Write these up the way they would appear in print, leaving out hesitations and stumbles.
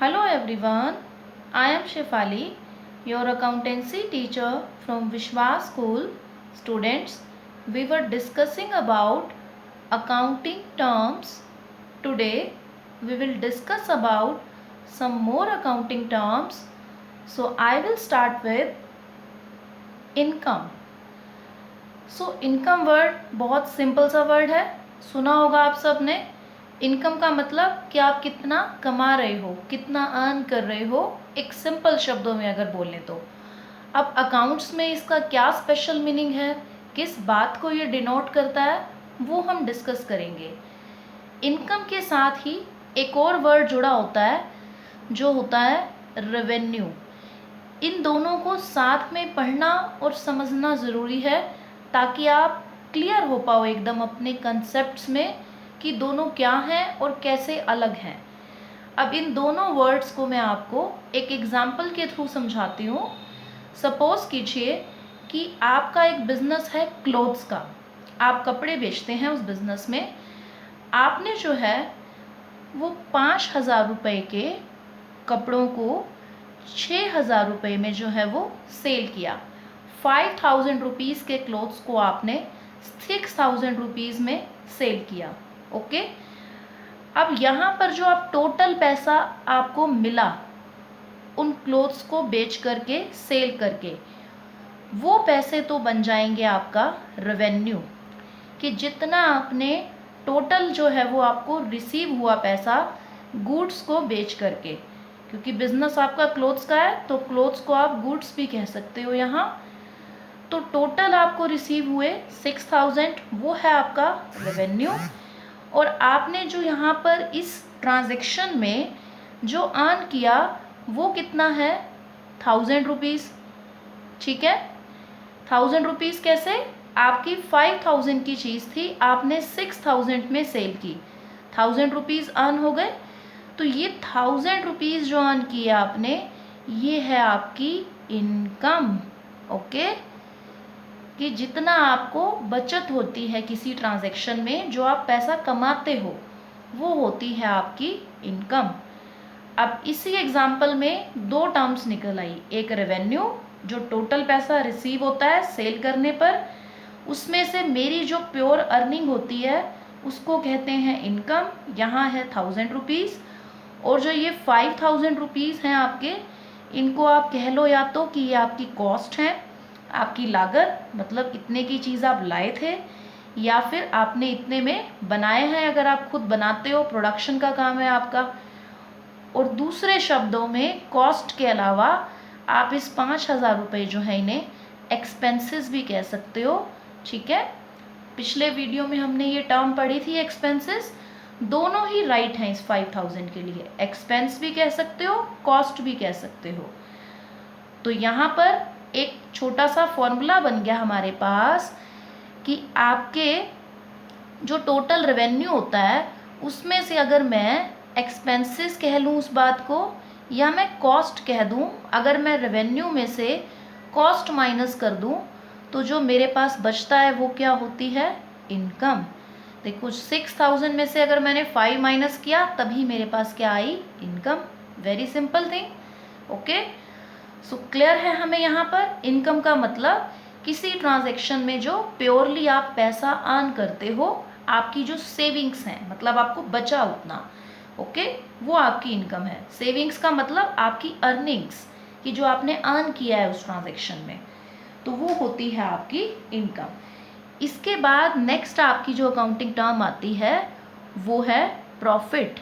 Hello everyone, I am Shefali, your accountancy teacher from Vishwas School. Students, we were discussing about accounting terms. Today, we will discuss about some more accounting terms. So, I will start with income. So income word बहुत simple सा word है, सुना होगा आप सब ने। Income का मतलब कि आप कितना कमा रहे हो, कितना अर्न कर रहे हो, एक सिंपल शब्दों में अगर बोलें तो। अब अकाउंट्स में इसका क्या स्पेशल मीनिंग है, किस बात को ये डिनोट करता है, वो हम डिस्कस करेंगे। इनकम के साथ ही एक और वर्ड जुड़ा होता है जो होता है रेवेन्यू। इन दोनों को साथ में पढ़ना और समझना ज़रूरी है ताकि आप क्लियर हो पाओ एकदम अपने कंसेप्ट्स में कि दोनों क्या हैं और कैसे अलग हैं। अब इन दोनों वर्ड्स को मैं आपको एक एग्जाम्पल के थ्रू समझाती हूँ। सपोज कीजिए कि आपका एक बिज़नेस है क्लोथ्स का, आप कपड़े बेचते हैं उस बिज़नेस में। आपने जो है वो 5,000 रुपये के कपड़ों को 6,000 रुपये में जो है वो सेल किया। 5,000 रुपीज़ के क्लोथ्स को आपने 6,000 रुपीज़ में सेल किया। ओके, अब यहाँ पर जो आप टोटल पैसा आपको मिला उन क्लोथ्स को बेच करके, सेल करके, वो पैसे तो बन जाएंगे आपका रेवेन्यू, कि जितना आपने टोटल जो है वो आपको रिसीव हुआ पैसा गुड्स को बेच करके, क्योंकि बिजनेस आपका क्लोथ्स का है तो क्लोथ्स को आप गुड्स भी कह सकते हो यहाँ। तो टोटल आपको रिसीव हुए 6,000, वो है आपका रेवेन्यू। और आपने जो यहाँ पर इस ट्रांजैक्शन में जो अर्न किया वो कितना है, 1,000 रुपीज़। ठीक है, 1,000 रुपीज़ कैसे, आपकी 5,000 की चीज़ थी, आपने 6,000 में सेल की, 1,000 रुपीज़ अर्न हो गए। तो ये 1,000 रुपीज़ जो अर्न किया आपने, ये है आपकी इनकम। ओके, कि जितना आपको बचत होती है किसी ट्रांजैक्शन में, जो आप पैसा कमाते हो, वो होती है आपकी इनकम। अब इसी एग्जाम्पल में दो टर्म्स निकल आई, एक रेवेन्यू जो टोटल पैसा रिसीव होता है सेल करने पर, उसमें से मेरी जो प्योर अर्निंग होती है उसको कहते हैं इनकम, यहाँ है 1,000 रुपीज़। और जो ये 5,000 रुपीज़ हैं आपके, इनको आप कह लो या तो कि ये आपकी कॉस्ट है, आपकी लागत, मतलब इतने की चीज़ आप लाए थे, या फिर आपने इतने में बनाए हैं, अगर आप खुद बनाते हो, प्रोडक्शन का काम है आपका। और दूसरे शब्दों में कॉस्ट के अलावा आप इस 5,000 रुपये जो है इन्हें एक्सपेंसेस भी कह सकते हो। ठीक है, पिछले वीडियो में हमने ये टर्म पढ़ी थी एक्सपेंसेस, दोनों ही राइट हैं इस 5,000 के लिए, एक्सपेंस भी कह सकते हो, कॉस्ट भी कह सकते हो। तो यहाँ पर एक छोटा सा फॉर्मूला बन गया हमारे पास कि आपके जो टोटल रेवेन्यू होता है उसमें से अगर मैं एक्सपेंसेस कह लूँ उस बात को, या मैं कॉस्ट कह दूँ, अगर मैं रेवेन्यू में से कॉस्ट माइनस कर दूँ तो जो मेरे पास बचता है वो क्या होती है, इनकम। देखो 6,000 में से अगर मैंने 5 माइनस किया तभी मेरे पास क्या आई, income. Very simple thing. Okay, so clear है हमें यहाँ पर इनकम का मतलब किसी ट्रांजैक्शन में जो प्योरली आप पैसा अर्न करते हो, आपकी जो सेविंग्स हैं, मतलब आपको बचा उतना, ओके, वो आपकी इनकम है। सेविंग्स का मतलब आपकी अर्निंग्स, कि जो आपने अर्न किया है उस ट्रांजैक्शन में, तो वो होती है आपकी इनकम। इसके बाद नेक्स्ट आपकी जो अकाउंटिंग टर्म आती है वो है प्रॉफिट।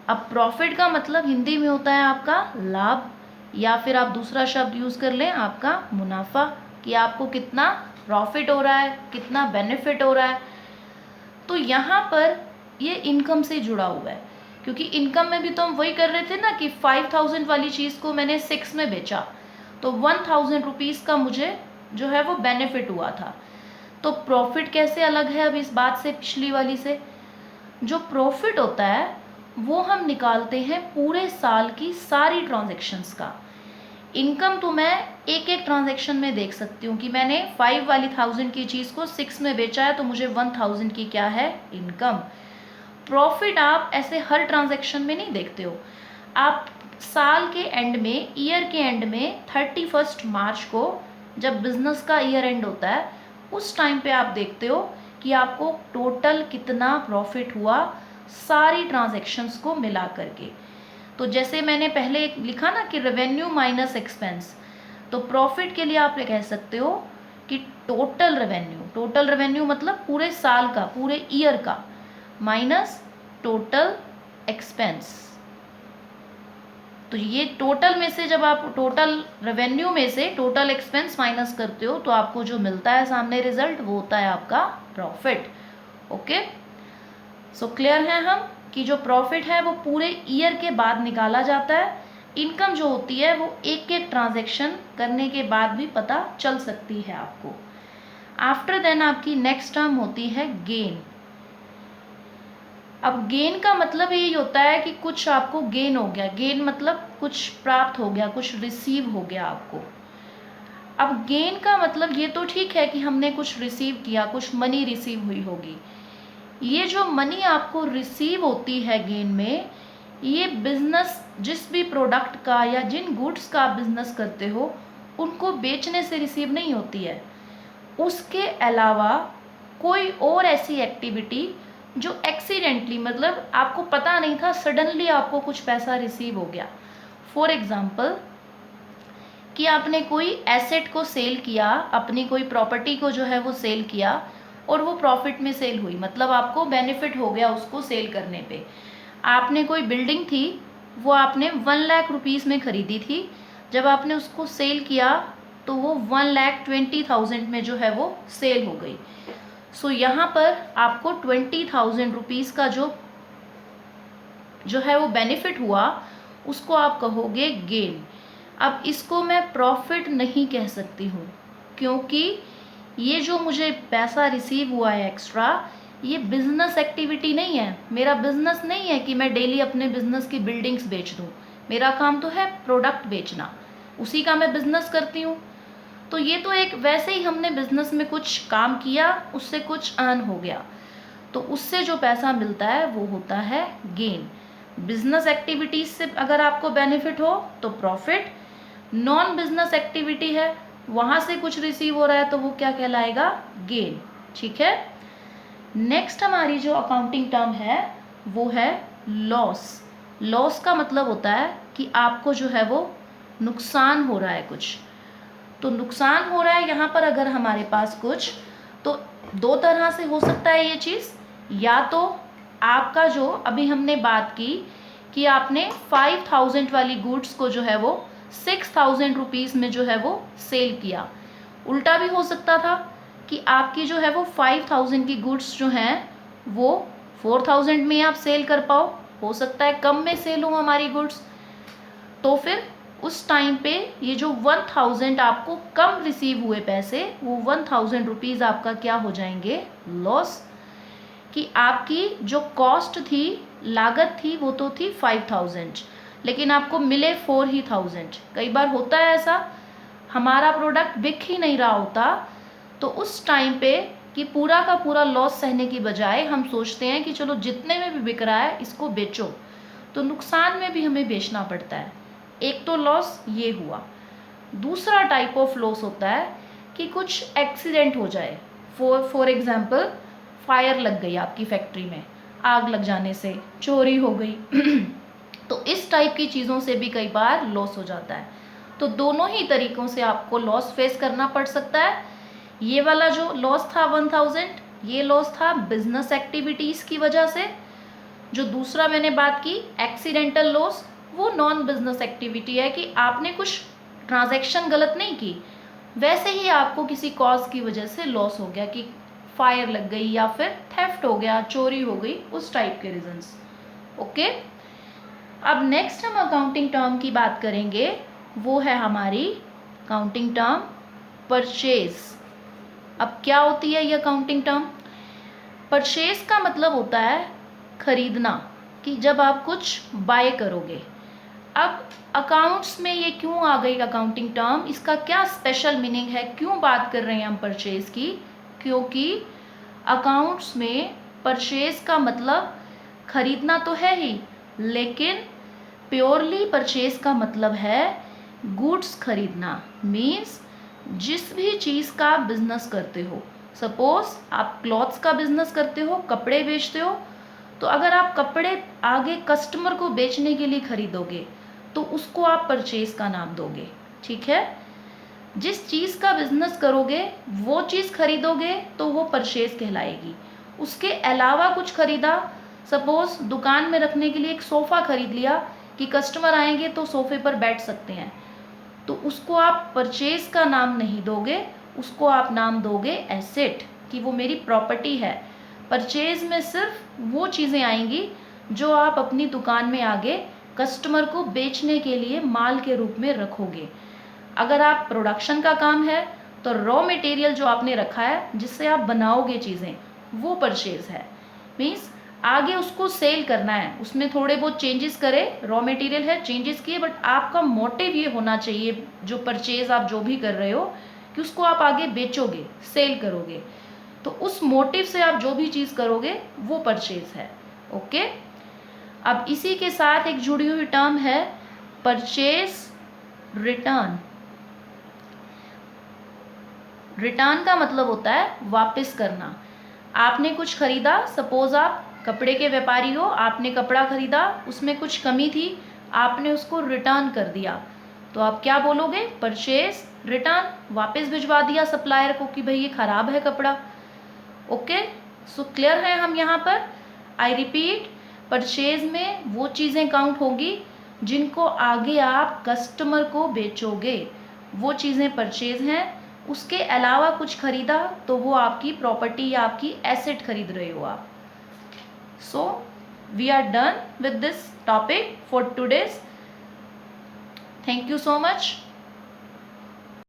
अब प्रॉफिट का मतलब हिंदी में होता है आपका लाभ, या फिर आप दूसरा शब्द यूज़ कर लें आपका मुनाफा, कि आपको कितना प्रॉफिट हो रहा है, कितना बेनिफिट हो रहा है। तो यहाँ पर ये इनकम से जुड़ा हुआ है, क्योंकि इनकम में भी तो हम वही कर रहे थे ना कि 5,000 वाली चीज़ को मैंने 6 में बेचा तो 1,000 रुपीज़ का मुझे जो है वो बेनिफिट हुआ था। तो प्रॉफिट कैसे अलग है अब इस बात से, पिछली वाली से। जो प्रॉफिट होता है वो हम निकालते हैं पूरे साल की सारी ट्रांजैक्शंस का। इनकम तो मैं एक एक ट्रांजैक्शन में देख सकती हूँ कि मैंने 5 वाली 1,000 की चीज़ को 6 में बेचा है तो मुझे 1,000 की क्या है, इनकम। प्रॉफिट आप ऐसे हर ट्रांजैक्शन में नहीं देखते हो, आप साल के एंड में, ईयर के एंड में 31 मार्च को जब बिजनेस का ईयर एंड होता है, उस टाइम पे आप देखते हो कि आपको टोटल कितना प्रॉफिट हुआ सारी ट्रांजैक्शंस को मिला करके। तो जैसे मैंने पहले लिखा ना कि रेवेन्यू माइनस एक्सपेंस, तो प्रॉफिट के लिए आप ये कह सकते हो कि टोटल रेवेन्यू मतलब पूरे साल का, पूरे ईयर का, माइनस टोटल एक्सपेंस। तो ये टोटल में से जब आप टोटल रेवेन्यू में से टोटल एक्सपेंस माइनस करते हो तो आपको जो मिलता है सामने रिजल्ट, वो होता है आपका प्रॉफिट। ओके, सो क्लियर है हम कि जो प्रॉफिट है वो पूरे ईयर के बाद निकाला जाता है। इनकम जो होती है वो एक एक ट्रांजैक्शन करने के बाद भी पता चल सकती है आपको। आफ्टर देन आपकी नेक्स्ट टर्म होती है गेन। अब गेन का मतलब यही होता है कि कुछ आपको गेन हो गया, गेन मतलब कुछ प्राप्त हो गया, कुछ रिसीव हो गया आपको। अब गेन का मतलब ये तो ठीक है कि हमने कुछ रिसीव किया, कुछ मनी रिसीव हुई होगी। ये जो मनी आपको रिसीव होती है गेन में, ये बिजनेस जिस भी प्रोडक्ट का या जिन गुड्स का आप बिजनेस करते हो उनको बेचने से रिसीव नहीं होती है। उसके अलावा कोई और ऐसी एक्टिविटी जो एक्सीडेंटली, मतलब आपको पता नहीं था, सडनली आपको कुछ पैसा रिसीव हो गया। फॉर एग्जाम्पल कि आपने कोई एसेट को सेल किया, अपनी कोई प्रॉपर्टी को जो है वो सेल किया और वो प्रॉफिट में सेल हुई, मतलब आपको बेनिफिट हो गया उसको सेल करने पे। आपने कोई बिल्डिंग थी, वो आपने 1 लाख रुपीज़ में ख़रीदी थी, जब आपने उसको सेल किया तो वो 1,20,000 में जो है वो सेल हो गई। सो यहाँ पर आपको 20,000 रुपीज़ का जो है वो बेनिफिट हुआ, उसको आप कहोगे गेन। अब इसको मैं प्रॉफिट नहीं कह सकती हूँ, क्योंकि ये जो मुझे पैसा रिसीव हुआ है एक्स्ट्रा, ये बिजनेस एक्टिविटी नहीं है। मेरा बिजनेस नहीं है कि मैं डेली अपने बिजनेस की बिल्डिंग्स बेच दूँ। मेरा काम तो है प्रोडक्ट बेचना, उसी का मैं बिजनेस करती हूँ। तो ये तो एक वैसे ही हमने बिजनेस में कुछ काम किया, उससे कुछ अर्न हो गया, तो उससे जो पैसा मिलता है वो होता है गेन। बिजनेस एक्टिविटीज से अगर आपको बेनिफिट हो तो प्रॉफिट, नॉन बिजनेस एक्टिविटी है वहाँ से कुछ रिसीव हो रहा है तो वो क्या कहलाएगा, गेन। ठीक है, नेक्स्ट हमारी जो अकाउंटिंग टर्म है वो है लॉस। लॉस का मतलब होता है कि आपको जो है वो नुकसान हो रहा है कुछ। तो नुकसान हो रहा है यहाँ पर अगर हमारे पास कुछ, तो दो तरह से हो सकता है ये चीज़। या तो आपका जो अभी हमने बात की कि आपने 5,000 वाली गुड्स को जो है वो 6,000 रुपीज़ में जो है वो सेल किया। उल्टा भी हो सकता था कि आपकी जो है वो 5,000 की गुड्स जो हैं वो 4,000 में आप सेल कर पाओ, हो सकता है कम में सेल हो हमारी गुड्स। तो फिर उस टाइम पे ये जो 1,000 आपको कम रिसीव हुए पैसे, वो 1,000 रुपीज़ आपका क्या हो जाएंगे, लॉस। कि आपकी जो कॉस्ट थी, लागत थी, वो तो थी 5,000, लेकिन आपको मिले 4,000। कई बार होता है ऐसा, हमारा प्रोडक्ट बिक ही नहीं रहा होता, तो उस टाइम पे कि पूरा का पूरा लॉस सहने की बजाय हम सोचते हैं कि चलो जितने में भी बिक रहा है इसको बेचो, तो नुकसान में भी हमें बेचना पड़ता है। एक तो लॉस ये हुआ। दूसरा टाइप ऑफ लॉस होता है कि कुछ एक्सीडेंट हो जाए, फॉर एग्जाम्पल फायर लग गई आपकी फैक्ट्री में, आग लग जाने से, चोरी हो गई तो इस टाइप की चीज़ों से भी कई बार लॉस हो जाता है। तो दोनों ही तरीक़ों से आपको लॉस फेस करना पड़ सकता है। ये वाला जो लॉस था 1,000, ये लॉस था बिजनेस एक्टिविटीज़ की वजह से। जो दूसरा मैंने बात की एक्सीडेंटल लॉस, वो नॉन बिजनेस एक्टिविटी है कि आपने कुछ ट्रांजैक्शन गलत नहीं की, वैसे ही आपको किसी कॉज की वजह से लॉस हो गया कि फायर लग गई या फिर थेफ्ट हो गया, चोरी हो गई, उस टाइप के रीजंस। ओके, अब नेक्स्ट हम अकाउंटिंग टर्म की बात करेंगे, वो है हमारी अकाउंटिंग टर्म परचेज। अब क्या होती है ये अकाउंटिंग टर्म? परचेज का मतलब होता है खरीदना, कि जब आप कुछ बाय करोगे। अब अकाउंट्स में ये क्यों आ गई अकाउंटिंग टर्म, इसका क्या स्पेशल मीनिंग है, क्यों बात कर रहे हैं हम परचेज की? क्योंकि अकाउंट्स में परचेज का मतलब खरीदना तो है ही, लेकिन प्योरली परचेज का मतलब है गुड्स खरीदना, मीन्स जिस भी चीज़ का आप बिजनेस करते हो, सपोज आप क्लॉथ्स का बिजनेस करते हो, कपड़े बेचते हो, तो अगर आप कपड़े आगे कस्टमर को बेचने के लिए खरीदोगे तो उसको आप परचेज का नाम दोगे। ठीक है, जिस चीज़ का बिजनेस करोगे वो चीज़ खरीदोगे तो वो परचेज कहलाएगी। उसके अलावा कुछ खरीदा, सपोज दुकान में रखने के लिए एक सोफ़ा खरीद लिया कि कस्टमर आएंगे तो सोफ़े पर बैठ सकते हैं, तो उसको आप परचेज का नाम नहीं दोगे, उसको आप नाम दोगे एसेट, कि वो मेरी प्रॉपर्टी है। परचेज में सिर्फ वो चीज़ें आएंगी जो आप अपनी दुकान में आगे कस्टमर को बेचने के लिए माल के रूप में रखोगे। अगर आप प्रोडक्शन का काम है तो रॉ मटेरियल जो आपने रखा है जिससे आप बनाओगे चीज़ें, वो परचेज है। मीन्स आगे उसको सेल करना है, उसमें थोड़े बहुत चेंजेस करे, रॉ मटेरियल है चेंजेस किए, बट आपका मोटिव ये होना चाहिए जो परचेज आप जो भी कर रहे हो कि उसको आप आगे बेचोगे, सेल करोगे, तो उस मोटिव से आप जो भी चीज़ करोगे वो परचेज है। ओके, अब इसी के साथ एक जुड़ी हुई टर्म है परचेज रिटर्न। रिटर्न का मतलब होता है वापस करना। आपने कुछ खरीदा, सपोज आप कपड़े के व्यापारी हो, आपने कपड़ा खरीदा, उसमें कुछ कमी थी, आपने उसको रिटर्न कर दिया, तो आप क्या बोलोगे? परचेज रिटर्न, वापस भिजवा दिया सप्लायर को कि भाई ये ख़राब है कपड़ा। ओके, सो क्लियर है हम यहाँ पर? आई रिपीट, परचेज में वो चीज़ें काउंट होगी जिनको आगे आप कस्टमर को बेचोगे, वो चीज़ें परचेज हैं। उसके अलावा कुछ खरीदा तो वो आपकी प्रॉपर्टी या आपकी एसेट खरीद रहे हो आप। So we are done with this topic for today's. Thank you so much.